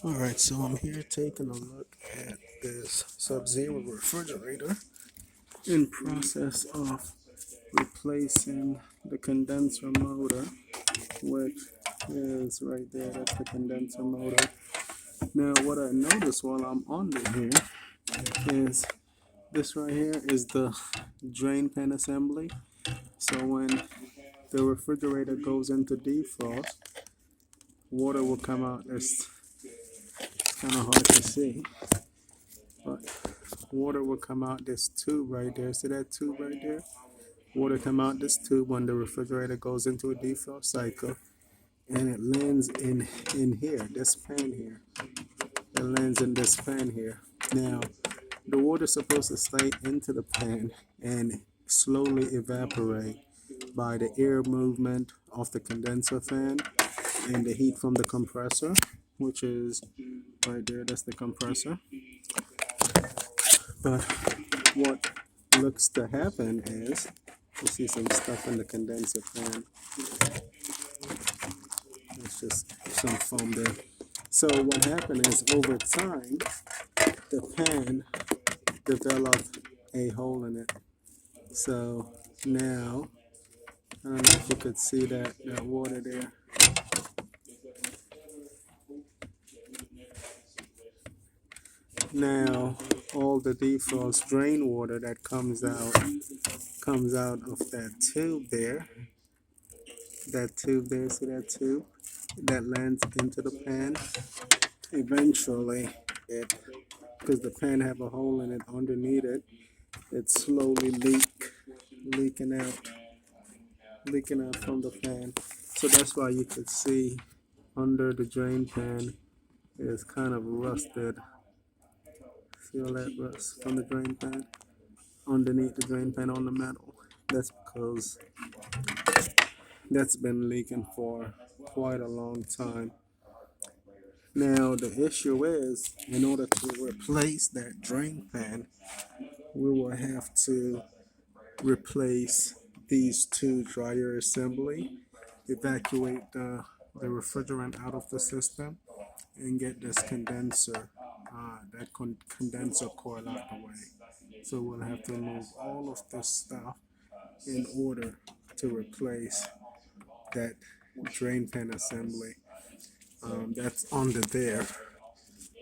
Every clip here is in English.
Alright, so I'm here taking a look at this SubZero refrigerator in process of replacing the condenser motor, which is right there. That's the condenser motor. Now what I noticed while I'm under here is this right here is the drain pan assembly. So when the refrigerator goes into defrost, water will come out. It's kind of hard to see, but water will come out this tube right there. See that tube right there? Water come out this tube when the refrigerator goes into a defrost cycle, and it lands in here, this pan here. It lands in this pan here. Now, the water is supposed to stay into the pan and slowly evaporate by the air movement of the condenser fan and the heat from the compressor, which is right there. That's the compressor. But what looks to happen is, you see some stuff in the condenser fan. It's just some foam there. So what happened is, over time, the pan developed a hole in it. So now, I don't know if you could see that water there. Now, all the defrost drain water that comes out of that tube there. That tube there, see that tube? That lands into the pan. Eventually, because the pan have a hole in it underneath it, it's slowly leaking out from the pan. So that's why you could see under the drain pan is kind of rusted. See all that rust from the drain pan? Underneath the drain pan on the metal. That's because that's been leaking for quite a long time. Now the issue is, in order to replace that drain pan, we will have to replace these two dryer assembly, evacuate the refrigerant out of the system, and get this condenser, condenser coil out the way. So we'll have to remove all of this stuff in order to replace that drain pan assembly. That's under there.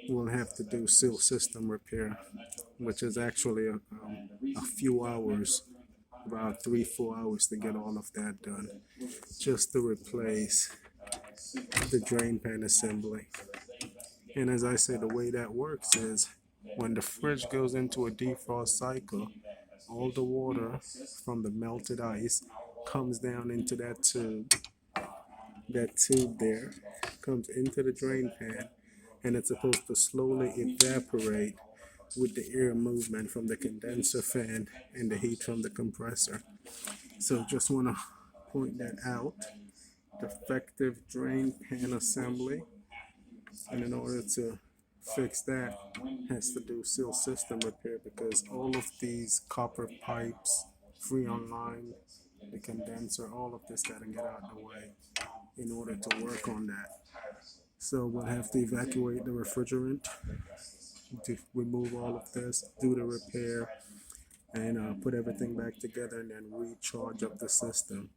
We'll have to do seal system repair, which is actually a few hours, about 3-4 hours to get all of that done, just to replace the drain pan assembly. And as I say, the way that works is, when the fridge goes into a defrost cycle, all the water from the melted ice comes down into that tube. That tube there comes into the drain pan, and it's supposed to slowly evaporate with the air movement from the condenser fan and the heat from the compressor. So just want to point that out. Defective drain pan assembly, and in order to fix that, has to do seal system repair, because all of these copper pipes, freon line, the condenser, all of this got to get out of the way in order to work on that. So we'll have to evacuate the refrigerant, to remove all of this, do the repair, and put everything back together, and then recharge up the system.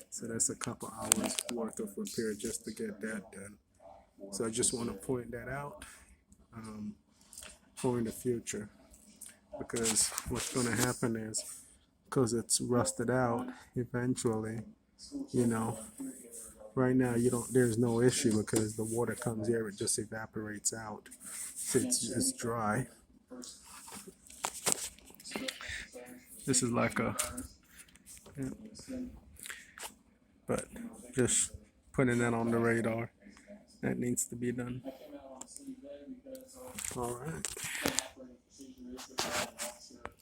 So that's a couple hours worth of repair just to get that done. So I just want to point that out for in the future, because what's going to happen is, because it's rusted out, eventually, right now there's no issue, because the water comes here, it just evaporates out. So it's dry. This is like yeah, but just putting that on the radar. That needs to be done. All right.